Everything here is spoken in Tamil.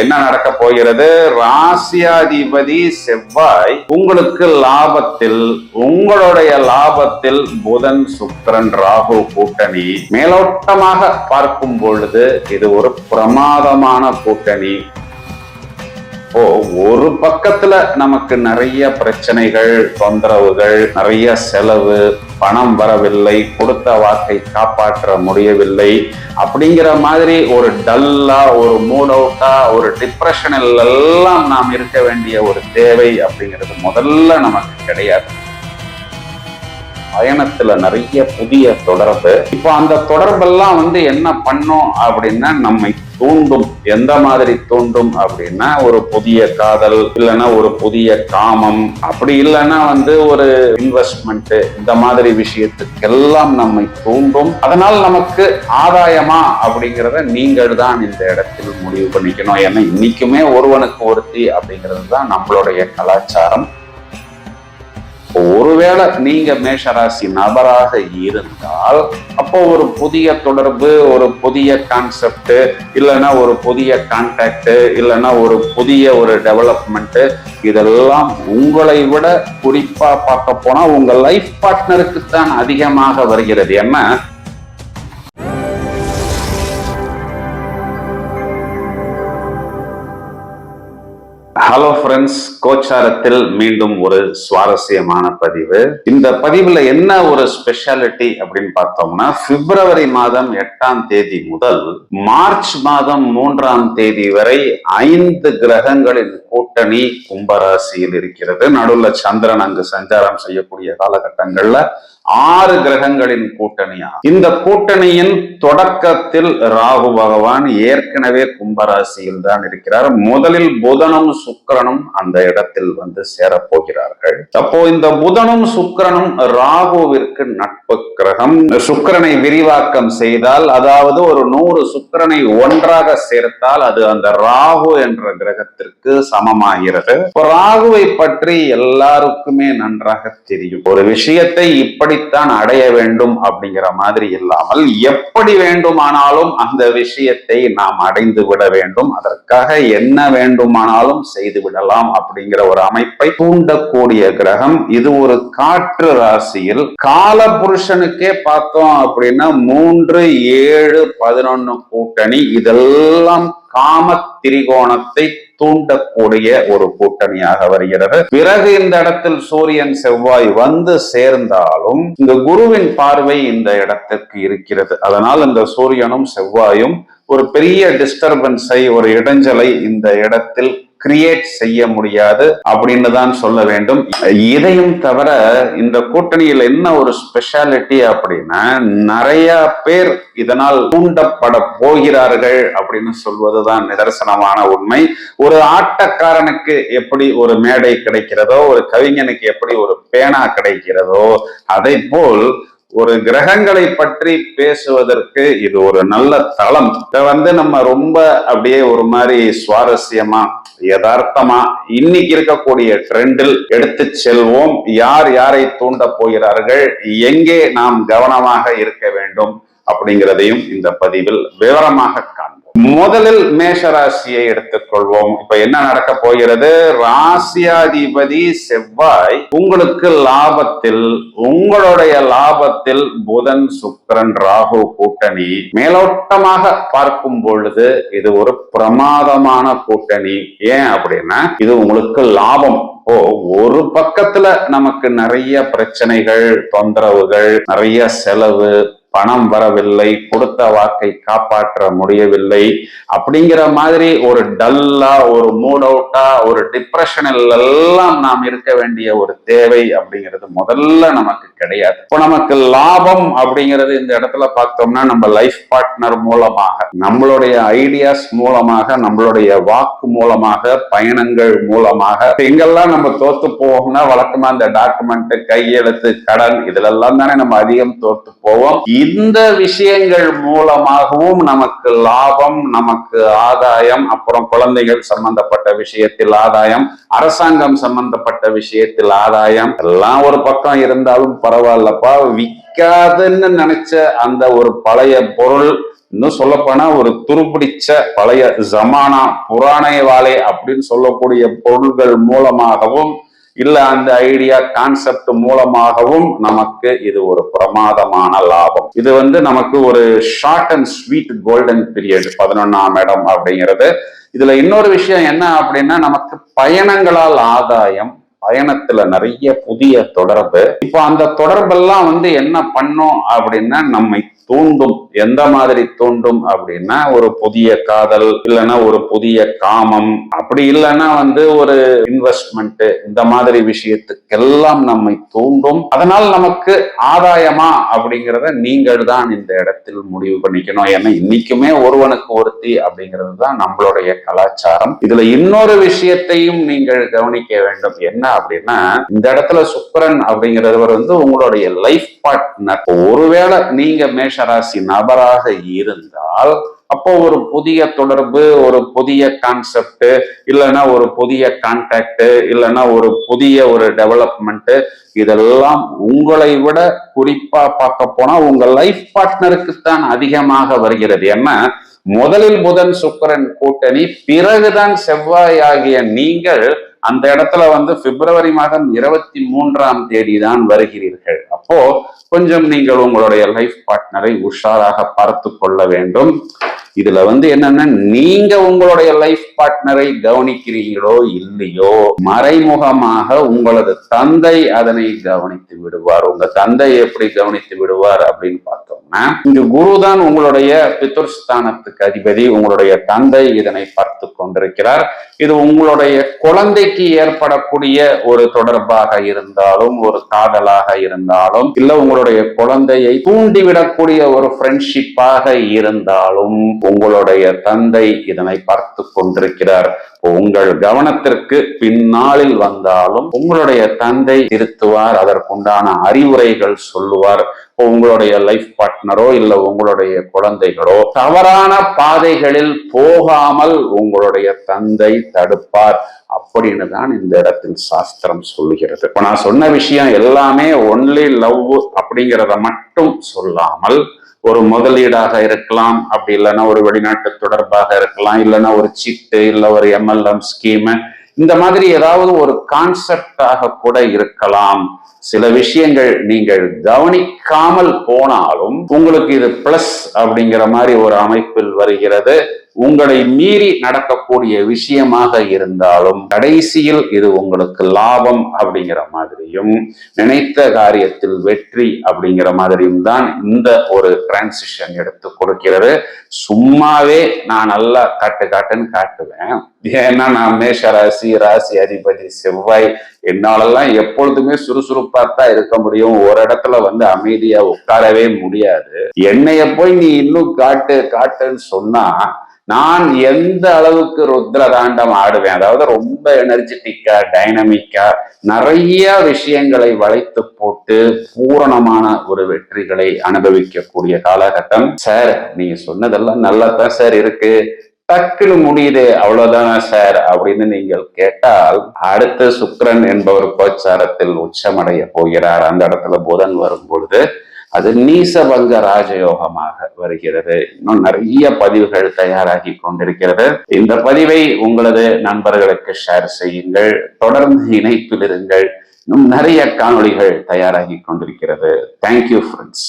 என்ன நடக்க போகிறது? ராசியாதிபதி செவ்வாய் உங்களுக்கு லாபத்தில், உங்களுடைய லாபத்தில் புதன் சுக்கிரன் ராகு கூட்டணி மேலோட்டமாக பார்க்கும் பொழுது இது ஒரு பிரமாதமான கூட்டணி. ஒரு பக்கத்துல நமக்கு நிறைய பிரச்சனைகள், தொந்தரவுகள், நிறைய செலவு, பணம் வரவில்லை, கொடுத்த வாக்கை காப்பாற்ற முடியவில்லை அப்படிங்கிற மாதிரி ஒரு டல்லா, ஒரு மூட் அவுட்டா, ஒரு டிப்ரெஷனில் எல்லாம் நாம் இருக்க வேண்டிய ஒரு தேவை அப்படிங்கிறது முதல்ல நமக்கு கிடையாது. பயணத்துல நிறைய புதிய தொடர்பு. இப்போ அந்த தொடர்பெல்லாம் என்ன பண்ணும் அப்படின்னா நம்மை தூண்டும். எந்த மாதிரி தூண்டும் அப்படின்னா ஒரு புதிய காதல், இல்லைன்னா ஒரு புதிய காமம், அப்படி இல்லைன்னா ஒரு இன்வெஸ்ட்மெண்ட், இந்த மாதிரி விஷயத்துக்கெல்லாம் நம்மை தூண்டும். அதனால் நமக்கு ஆதாயமா அப்படிங்கிறத நீங்கள் தான் இந்த இடத்தில் முடிவு பண்ணிக்கணும். ஏன்னா இன்னைக்குமே ஒருவனுக்கு ஒருத்தி அப்படிங்கிறது தான் நம்மளுடைய கலாச்சாரம். ஒருவேளை நீங்க மேஷராசி நபராக இருந்தால் அப்போ ஒரு புதிய தொடர்பு, ஒரு புதிய கான்செப்ட், இல்லைன்னா ஒரு புதிய கான்டாக்ட், இல்லைன்னா ஒரு புதிய ஒரு டெவலப்மெண்ட், இதெல்லாம் உங்களை விட குறிப்பா பார்க்க போனா உங்க லைஃப் பார்ட்னருக்கு தான் அதிகமாக வருகிறது. என்ன ஹலோ ஃப்ரெண்ட்ஸ், கோச்சாரத்தில் மீண்டும் ஒரு சுவாரஸ்யமான பதிவு. இந்த பதிவுல என்ன ஒரு ஸ்பெஷாலிட்டி அப்படின்னு பார்த்தோம்னா, பிப்ரவரி மாதம் 8ஆம் தேதி முதல் மார்ச் மாதம் 3ஆம் தேதி வரை 5 கிரகங்களின் கூட்டணி கும்பராசியில் இருக்கிறது. நடுவுல சந்திரன் அங்கு சஞ்சாரம் செய்யக்கூடிய காலகட்டங்கள்ல 6 கிரகங்களின் கூட்டணியா. இந்த கூட்டணியின் தொடக்கத்தில் ராகு பகவான் ஏற்கனவே கும்பராசியில் தான் இருக்கிறார். முதலில் புதனும் சுக்கிரனும் அந்த இடத்தில் சேரப்போகிறார்கள். அப்போ இந்த புதனும் சுக்கிரனும் ராகுவிற்கு நட்பு கிரகம். சுக்கிரனை விரிவாக்கம் செய்தால், அதாவது ஒரு 100 சுக்கிரனை ஒன்றாக சேர்த்தால் அது அந்த ராகு என்ற கிரகத்திற்கு சமமாகிறது. ராகுவை பற்றி எல்லாருக்குமே நன்றாக தெரியும். ஒரு விஷயத்தை இப்படித்தான் அடைய வேண்டும் அப்படிங்கிற மாதிரி இல்லாமல் எப்படி வேண்டுமானாலும் அந்த விஷயத்தை நாம் அடைந்து விட வேண்டும், அதற்காக என்ன வேண்டுமானாலும் செய்து விடலாம் அப்படிங்கிற ஒரு அமைப்பை தூண்டக்கூடிய கிரகம் இது. ஒரு காற்று ராசியில் கால புருஷனுக்கே பார்த்தோம் அப்படின்னா 3, 7, 11 கூட்டணி, இதெல்லாம் காம திரிகோணத்தை தூண்டக்கூடிய ஒரு கூட்டணியாக வருகிறது. பிறகு இந்த இடத்தில் சூரியன் செவ்வாய் சேர்ந்தாலும் இந்த குருவின் பார்வை இந்த இடத்திற்கு இருக்கிறது. அதனால் இந்த சூரியனும் செவ்வாயும் ஒரு பெரிய டிஸ்டர்பன்ஸை, ஒரு இடைஞ்சலை இந்த இடத்தில் கிரியேட் செய்ய முடியாது அப்படின்னு தான் சொல்ல வேண்டும். இதையும் தவிர இந்த கூட்டணியில் என்ன ஒரு ஸ்பெஷாலிட்டி அப்படின்னா, நிறைய பேர் இதனால் தூண்டப்பட போகிறார்கள் அப்படின்னு சொல்வதுதான் நிதர்சனமான உண்மை. ஒரு ஆட்டக்காரனுக்கு எப்படி ஒரு மேடை கிடைக்கிறதோ, ஒரு கவிஞனுக்கு எப்படி ஒரு பேனா கிடைக்கிறதோ, அதை போல் ஒரு கிரகங்களை பற்றி பேசுவதற்கு இது ஒரு நல்ல தளம். இதை நம்ம ரொம்ப அப்படியே ஒரு மாதிரி சுவாரஸ்யமா, யதார்த்தமா இன்னைக்கு இருக்கக்கூடிய ட்ரெண்டில் எடுத்து செல்வோம். யார் யாரை தூண்ட போகிறார்கள், எங்கே நாம் கவனமாக இருக்க வேண்டும் அப்படிங்கிறதையும் இந்த பதிவில் விவரமாக காண்போம். முதலில் மேஷராசியை எடுத்துக்கொள்வோம். இப்ப என்ன நடக்க போகிறது? ராசியாதிபதி செவ்வாய் உங்களுக்கு லாபத்தில், உங்களுடைய லாபத்தில் புதன் சுக்கிரன் ராகு கூட்டணி மேலோட்டமாக பார்க்கும் பொழுது இது ஒரு பிரமாதமான கூட்டணி. ஏன் அப்படின்னா இது உங்களுக்கு லாபம். ஒரு பக்கத்துல நமக்கு நிறைய பிரச்சனைகள், தொந்தரவுகள், நிறைய செலவு, பணம் வரவில்லை, கொடுத்த வாக்கை காப்பாற்ற முடியவில்லை அப்படிங்கிற மாதிரி ஒரு டல்லா, ஒரு மூட் அவுட்டா, ஒரு டிப்ரெஷனில் எல்லாம் நாம் இருக்க வேண்டிய ஒரு தேவை அப்படிங்கிறது முதல்ல நமக்கு கிடையாது. இப்போ நமக்கு லாபம் அப்படிங்கிறது இந்த இடத்துல பார்த்தோம்னா நம்ம லைஃப் பார்ட்னர் மூலமாக, நம்மளுடைய ஐடியாஸ் மூலமாக, நம்மளுடைய வாக்கு மூலமாக, பயணங்கள் மூலமாக. எங்கெல்லாம் நம்ம தோத்து போவோம்னா வழக்கமா இந்த டாக்குமெண்ட், கையெழுத்து, கடன், இதுல எல்லாம் தானே நம்ம அதிகம் தோத்து போவோம். இந்த விஷயங்கள் மூலமாகவும் நமக்கு லாபம், நமக்கு ஆதாயம். அப்புறம் குழந்தைகள் சம்பந்தப்பட்ட விஷயத்தில் ஆதாயம், அரசாங்கம் சம்பந்தப்பட்ட விஷயத்தில் ஆதாயம். எல்லாம் ஒரு பக்கம் இருந்தாலும் பரவாயில்லப்பா, விற்காதுன்னு நினைச்ச அந்த ஒரு பழைய பொருள் இன்னும் சொல்ல போனா ஒரு துருப்பிடிச்ச பழைய ஜமானா புராணை வாழை அப்படின்னு சொல்லக்கூடிய பொருள்கள் மூலமாகவும் இல்ல அந்த ஐடியா கான்செப்ட் மூலமாகவும் நமக்கு இது ஒரு பிரமாதமான லாபம். இது நமக்கு ஒரு short and sweet golden period 11ஆம் இடம் அப்படிங்கிறது. இதுல இன்னொரு விஷயம் என்ன அப்படின்னா, நமக்கு பயணங்களால் ஆதாயம், பயணத்துல நிறைய புதிய தொடர்பு. இப்போ அந்த தொடர்பெல்லாம் என்ன பண்ணும் அப்படின்னா நம்மை தூண்டும். எந்த மாதிரி தூண்டும் அப்படின்னா, ஒரு புதிய காதல், இல்லைன்னா ஒரு புதிய காமம், அப்படி இல்லைன்னா ஒரு இன்வெஸ்ட்மெண்ட், இந்த மாதிரி விஷயத்துக்கெல்லாம் நம்மை தூண்டும். அதனால் நமக்கு ஆதாயமா அப்படிங்கிறத நீங்கள் தான் இந்த இடத்தில் முடிவு பண்ணிக்கணும். ஏன்னா இன்னைக்குமே ஒருவனுக்கு ஒருத்தி அப்படிங்கிறது தான் நம்மளுடைய கலாச்சாரம். இதுல இன்னொரு விஷயத்தையும் நீங்கள் கவனிக்க வேண்டும். என்ன அப்படின்னா, இந்த இடத்துல சுக்கிரன் அப்படிங்கிறவர் உங்களுடைய லைஃப் பார்ட்னர். ஒருவேளை நீங்க மேஷராசி நபராக இருந்தால், அப்போ ஒரு புதிய தொடர்பு, ஒரு புதிய கான்செப்ட், இல்லைன்னா ஒரு புதிய கான்டாக்ட், இல்லைன்னா ஒரு புதிய ஒரு டெவலப்மெண்ட், இதெல்லாம் உங்களை விட குறிப்பா பார்க்க போனா உங்க லைஃப் பார்ட்னருக்கு தான் அதிகமாக வருகிறது. ஏன்னா முதலில் புதன் சுக்கிரன் கூட்டணி, பிறகுதான் செவ்வாய் ஆகிய நீங்கள் அந்த இடத்துல பிப்ரவரி மாதம் 23ஆம் தேதி தான் வருகிறீர்கள். அப்போ கொஞ்சம் நீங்கள் உங்களுடைய லைஃப் பார்ட்னரை உஷாராக பார்த்து கொள்ள வேண்டும். இதுல என்னன்னா, நீங்க உங்களுடைய லைஃப் பார்ட்னரை கவனிக்கிறீங்களோ இல்லையோ, மறைமுகமாக உங்களது தந்தை அதனை கவனித்து விடுவார். உங்க தந்தை எப்படி கவனித்து விடுவார் அப்படின்னு பார்த்தோம்னா, இங்கு குருதான் உங்களுடைய பிதுர்ஸ்தானத்துக்கு அதிபதி. உங்களுடைய தந்தை இதனை பார்த்து கொண்டிருக்கிறார். இது உங்களுடைய குழந்தைக்கு ஏற்படக்கூடிய ஒரு தொடர்பாக இருந்தாலும், ஒரு காதலாக இருந்தாலும், இல்ல உங்களுடைய குழந்தையை தூண்டிவிடக்கூடிய ஒரு ஃப்ரெண்ட்ஷிப்பாக இருந்தாலும், உங்களுடைய தந்தை இதனை பார்த்து கொண்டிருக்கிறார். உங்கள் கவனத்திற்கு பின்னாளில் வந்தாலும் உங்களுடைய தந்தை திருத்துவார், அதற்குண்டான அறிவுரைகள் சொல்லுவார். உங்களுடைய லைஃப் பார்ட்னரோ இல்ல உங்களுடைய குழந்தைகளோ தவறான பாதைகளில் போகாமல் உங்களுடைய தந்தை தடுப்பார் அப்படின்னு தான் இந்த இடத்தில் சாஸ்திரம் சொல்லுகிறது. இப்ப நான் சொன்ன விஷயம் எல்லாமே ஒன்லி லவ் அப்படிங்கிறத மட்டும் சொல்லாமல், ஒரு முதலீடாக இருக்கலாம், அப்படி இல்லைன்னா ஒரு வெளிநாட்டு தொடர்பாக இருக்கலாம், இல்லைன்னா ஒரு சிட்டு, இல்ல ஒரு MLM ஸ்கீம், இந்த மாதிரி ஏதாவது ஒரு கான்செப்டாக கூட இருக்கலாம். சில விஷயங்கள் நீங்கள் கவனிக்காமல் போனாலும் உங்களுக்கு இது பிளஸ் அப்படிங்கிற மாதிரி ஒரு அமைப்பில் வருகிறது. உங்களை மீறி நடக்கக்கூடிய விஷயமாக இருந்தாலும் கடைசியில் இது உங்களுக்கு லாபம் அப்படிங்கிற மாதிரியும், நினைத்த காரியத்தில் வெற்றி அப்படிங்கிற மாதிரியும் தான் இந்த ஒரு டிரான்சிஷன் எடுத்து கொடுக்கிறது. சும்மாவே நான் நல்லா காட்டுன்னு காட்டுவேன். ஏன்னா நான் மேஷ ராசி அதிபதி செவ்வாய், என்னாலெல்லாம் எப்பொழுதுமே சுறுசுறுப்பாத்தான் இருக்க முடியும். ஒரு இடத்துல அமைதியா உட்காரவே முடியாது. என்னைய போய் நீ இன்னும் காட்டுன்னு சொன்னா நான் எந்த அளவுக்கு ருத்ர தாண்டம் ஆடுவேன். அதாவது ரொம்ப எனர்ஜெட்டிக்கா, டைனமிக்கா, நிறைய விஷயங்களை வளைத்து போட்டு பூரணமான ஒரு வெற்றிகளை அனுபவிக்கக்கூடிய காலகட்டம். சார் நீங்க சொன்னதெல்லாம் நல்லா தான் சார் இருக்கு, டக்குன்னு முடியுது, அவ்வளவுதானா சார் அப்படின்னு நீங்கள் கேட்டால், அடுத்த சுக்கிரன் என்பவர் கோச்சாரத்தில் உச்சமடைய போகிறார். அந்த இடத்துல புதன் வரும் பொழுது அது நீசபங்க ராஜயோகமாக வருகிறது. இன்னும் நிறைய பதிவுகள் தயாராகி கொண்டிருக்கிறது. இந்த பதிவை உங்களது நண்பர்களுக்கு ஷேர் செய்யுங்கள். தொடர்ந்து இணைப்பில் இருங்கள். இன்னும் நிறைய காணொளிகள் தயாராகி கொண்டிருக்கிறது. Thank you friends.